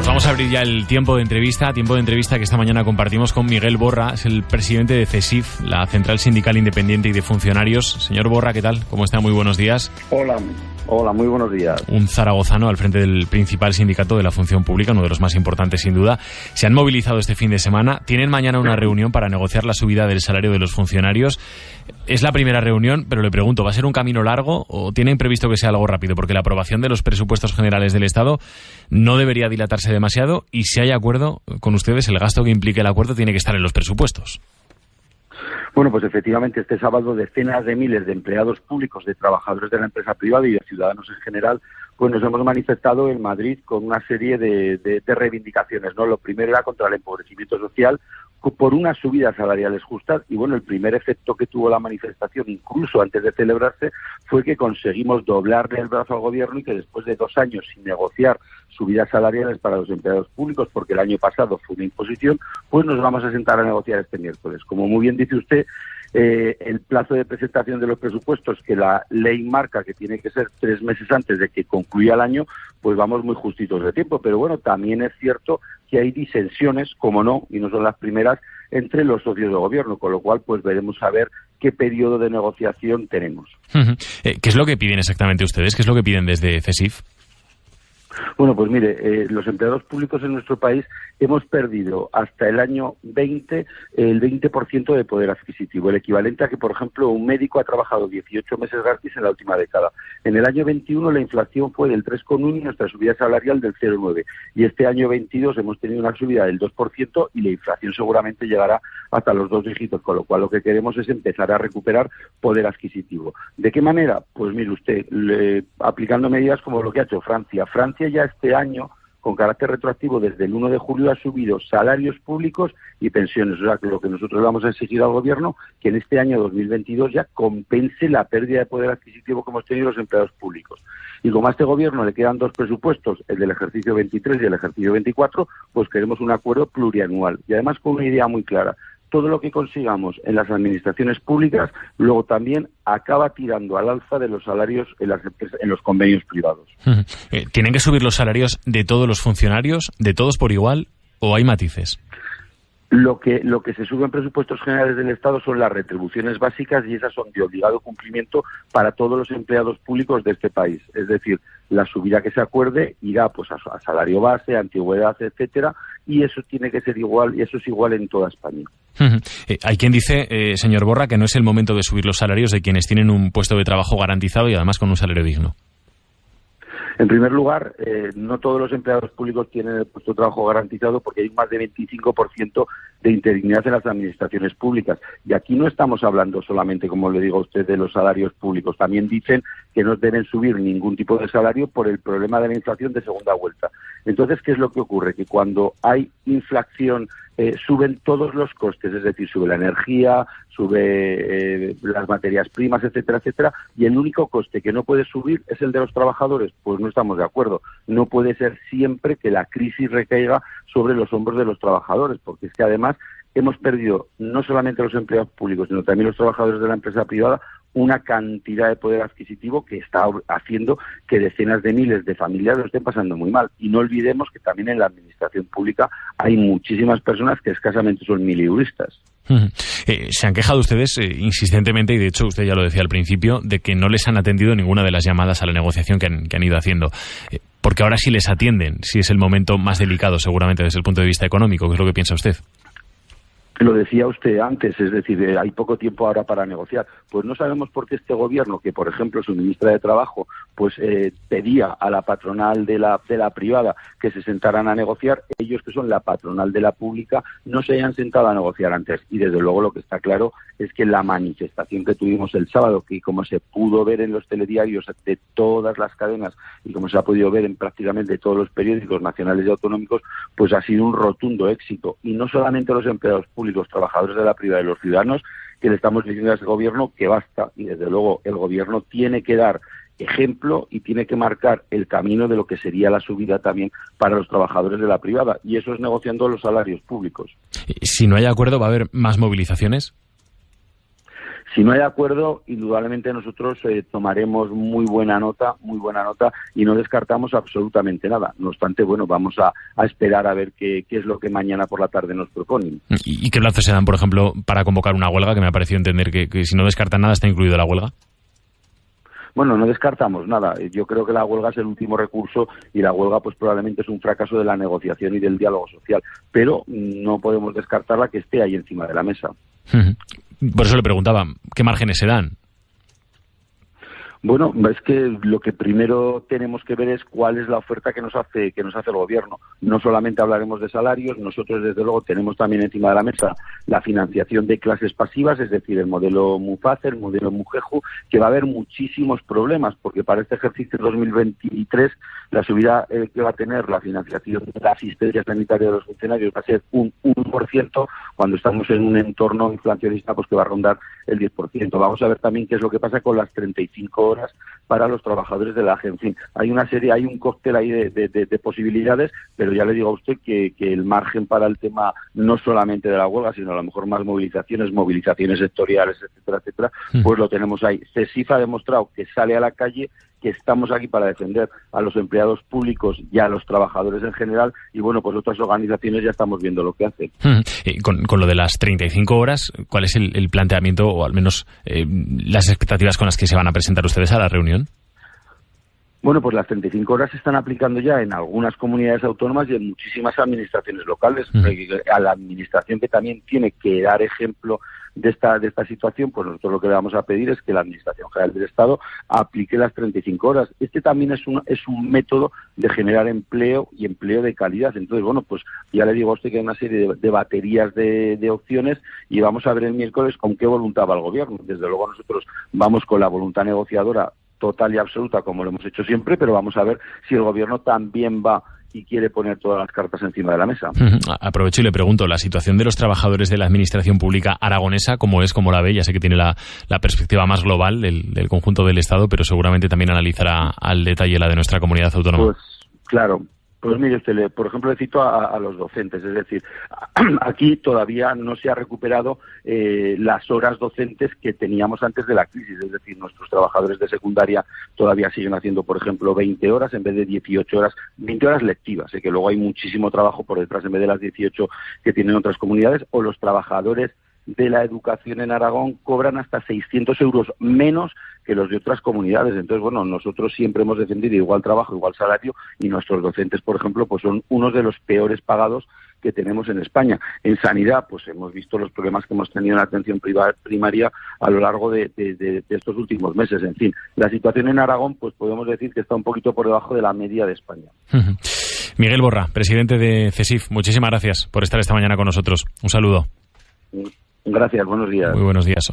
Vamos a abrir ya el tiempo de entrevista que esta mañana compartimos con Miguel Borra, es el presidente de CESIF, la Central Sindical Independiente y de Funcionarios. Señor Borra, ¿qué tal? ¿Cómo está? Muy buenos días. Hola, muy buenos días. Un zaragozano al frente del principal sindicato de la función pública, uno de los más importantes sin duda. Se han movilizado este fin de semana, tienen mañana una reunión para negociar la subida del salario de los funcionarios. Es la primera reunión, pero le pregunto, ¿va a ser un camino largo o tienen previsto que sea algo rápido? Porque la aprobación de los presupuestos generales del Estado no debería dilatarse demasiado y si hay acuerdo con ustedes, el gasto que implique el acuerdo tiene que estar en los presupuestos. Bueno, pues efectivamente este sábado decenas de miles de empleados públicos, de trabajadores de la empresa privada y de ciudadanos en general, pues nos hemos manifestado en Madrid con una serie de reivindicaciones, ¿no? Lo primero era contra el empobrecimiento social, por unas subidas salariales justas, y bueno, el primer efecto que tuvo la manifestación, incluso antes de celebrarse, fue que conseguimos doblarle el brazo al gobierno y que después de 2 años sin negociar subidas salariales para los empleados públicos, porque el año pasado fue una imposición, pues nos vamos a sentar a negociar este miércoles. Como muy bien dice usted, el plazo de presentación de los presupuestos, que la ley marca que tiene que ser 3 meses antes de que concluya el año, pues vamos muy justitos de tiempo. Pero bueno, también es cierto que hay disensiones, como no, y no son las primeras, entre los socios de gobierno, con lo cual pues veremos a ver qué periodo de negociación tenemos. ¿Qué es lo que piden exactamente ustedes? ¿Qué es lo que piden desde CESIF? Bueno, pues mire, los empleados públicos en nuestro país hemos perdido hasta el año 20 el 20% de poder adquisitivo, el equivalente a que, por ejemplo, un médico ha trabajado 18 meses gratis en la última década. En el año 21 la inflación fue del 3,1 y nuestra subida salarial del 0,9. Y este año 22 hemos tenido una subida del 2% y la inflación seguramente llegará hasta los 2 dígitos, con lo cual lo que queremos es empezar a recuperar poder adquisitivo. ¿De qué manera? Pues mire usted, aplicando medidas como lo que ha hecho Francia. Francia ya este año, con carácter retroactivo, desde el 1 de julio ha subido salarios públicos y pensiones. O sea, que lo que nosotros le vamos a exigir al gobierno, que en este año 2022 ya compense la pérdida de poder adquisitivo que hemos tenido los empleados públicos. Y como a este gobierno le quedan 2 presupuestos, el del ejercicio 23 y el ejercicio 24, pues queremos un acuerdo plurianual. Y además con una idea muy clara. Todo lo que consigamos en las administraciones públicas luego también acaba tirando al alza de los salarios en los convenios privados. ¿Tienen que subir los salarios de todos los funcionarios, de todos por igual, o hay matices? Lo que se sube en presupuestos generales del Estado son las retribuciones básicas y esas son de obligado cumplimiento para todos los empleados públicos de este país. Es decir, la subida que se acuerde irá pues a salario base, antigüedad, etcétera, y eso tiene que ser igual, y eso es igual en toda España. Hay quien dice, señor Borra, que no es el momento de subir los salarios de quienes tienen un puesto de trabajo garantizado y además con un salario digno. En primer lugar, no todos los empleados públicos tienen el puesto de trabajo garantizado porque hay más de 25% de interinidad en las administraciones públicas. Y aquí no estamos hablando solamente, como le digo a usted, de los salarios públicos. También dicen que no deben subir ningún tipo de salario por el problema de la inflación de segunda vuelta. Entonces, ¿qué es lo que ocurre? Que cuando hay inflación suben todos los costes, es decir, sube la energía, sube las materias primas, etcétera, etcétera, y el único coste que no puede subir es el de los trabajadores. Pues no estamos de acuerdo. No puede ser siempre que la crisis recaiga sobre los hombros de los trabajadores, porque es que además hemos perdido no solamente los empleados públicos, sino también los trabajadores de la empresa privada una cantidad de poder adquisitivo que está haciendo que decenas de miles de familias lo estén pasando muy mal. Y no olvidemos que también en la administración pública hay muchísimas personas que escasamente son mileuristas. Se han quejado ustedes insistentemente, y de hecho usted ya lo decía al principio, de que no les han atendido ninguna de las llamadas a la negociación que han ido haciendo. Porque ahora sí les atienden, sí es el momento más delicado seguramente desde el punto de vista económico. ¿Qué es lo que piensa usted? Lo decía usted antes, es decir, hay poco tiempo ahora para negociar. Pues no sabemos por qué este gobierno, que por ejemplo su ministra de Trabajo, pues pedía a la patronal de la privada que se sentaran a negociar, ellos que son la patronal de la pública no se hayan sentado a negociar antes. Y desde luego lo que está claro es que la manifestación que tuvimos el sábado, que como se pudo ver en los telediarios de todas las cadenas y como se ha podido ver en prácticamente todos los periódicos nacionales y autonómicos, pues ha sido un rotundo éxito. Y no solamente los empleados públicos, los trabajadores de la privada y los ciudadanos, que le estamos diciendo a ese gobierno que basta, y desde luego el gobierno tiene que dar ejemplo y tiene que marcar el camino de lo que sería la subida también para los trabajadores de la privada, y eso es negociando los salarios públicos. Si no hay acuerdo, ¿va a haber más movilizaciones? Si no hay acuerdo, indudablemente nosotros tomaremos muy buena nota y no descartamos absolutamente nada. No obstante, bueno, vamos a esperar a ver qué es lo que mañana por la tarde nos proponen. ¿Y qué plazos se dan, por ejemplo, para convocar una huelga? Que me ha parecido entender que si no descartan nada está incluido la huelga. Bueno, no descartamos nada. Yo creo que la huelga es el último recurso y la huelga pues probablemente es un fracaso de la negociación y del diálogo social. Pero no podemos descartarla que esté ahí encima de la mesa. Por eso le preguntaba, ¿qué márgenes se dan? Bueno, es que lo que primero tenemos que ver es cuál es la oferta que nos hace el gobierno. No solamente hablaremos de salarios, nosotros desde luego tenemos también encima de la mesa la financiación de clases pasivas, es decir, el modelo MUFACE, el modelo MUGEJU, que va a haber muchísimos problemas, porque para este ejercicio 2023 la subida que va a tener la financiación de la asistencia sanitaria de los funcionarios va a ser un 1%, cuando estamos en un entorno inflacionista pues que va a rondar el 10%. Vamos a ver también qué es lo que pasa con las 35 horas para los trabajadores de la agencia. En fin, hay un cóctel ahí de posibilidades, pero ya le digo a usted que el margen para el tema no solamente de la huelga, sino a lo mejor más movilizaciones sectoriales, etcétera, pues lo tenemos ahí. CESIF ha demostrado que sale a la calle, que estamos aquí para defender a los empleados públicos y a los trabajadores en general, y bueno, pues otras organizaciones ya estamos viendo lo que hacen. Con lo de las 35 horas, ¿cuál es el planteamiento, o al menos las expectativas con las que se van a presentar ustedes a la reunión? Bueno, pues las 35 horas se están aplicando ya en algunas comunidades autónomas y en muchísimas administraciones locales. A la administración que también tiene que dar ejemplo de esta situación, pues nosotros lo que le vamos a pedir es que la Administración General del Estado aplique las 35 horas. Este también es un método de generar empleo y empleo de calidad. Entonces, bueno, pues ya le digo a usted que hay una serie de baterías de opciones y vamos a ver el miércoles con qué voluntad va el Gobierno. Desde luego nosotros vamos con la voluntad negociadora total y absoluta, como lo hemos hecho siempre, pero vamos a ver si el Gobierno también va y quiere poner todas las cartas encima de la mesa. Aprovecho y le pregunto, la situación de los trabajadores de la Administración Pública aragonesa, ¿cómo es? ¿Cómo la ve? Ya sé que tiene la perspectiva más global del conjunto del Estado, pero seguramente también analizará al detalle la de nuestra comunidad autónoma. Pues claro. Pues mire usted, por ejemplo, le cito a los docentes, es decir, aquí todavía no se ha recuperado las horas docentes que teníamos antes de la crisis, es decir, nuestros trabajadores de secundaria todavía siguen haciendo, por ejemplo, 20 horas en vez de 18 horas, 20 horas lectivas, que luego hay muchísimo trabajo por detrás en vez de las 18 que tienen otras comunidades, o los trabajadores de la educación en Aragón cobran hasta 600 euros menos que los de otras comunidades. Entonces, bueno, nosotros siempre hemos defendido igual trabajo, igual salario, y nuestros docentes, por ejemplo, pues son unos de los peores pagados que tenemos en España. En sanidad, pues hemos visto los problemas que hemos tenido en la atención primaria a lo largo de estos últimos meses. En fin, la situación en Aragón, pues podemos decir que está un poquito por debajo de la media de España. Miguel Borra, presidente de CESIF, muchísimas gracias por estar esta mañana con nosotros. Un saludo. Gracias, buenos días. Muy buenos días.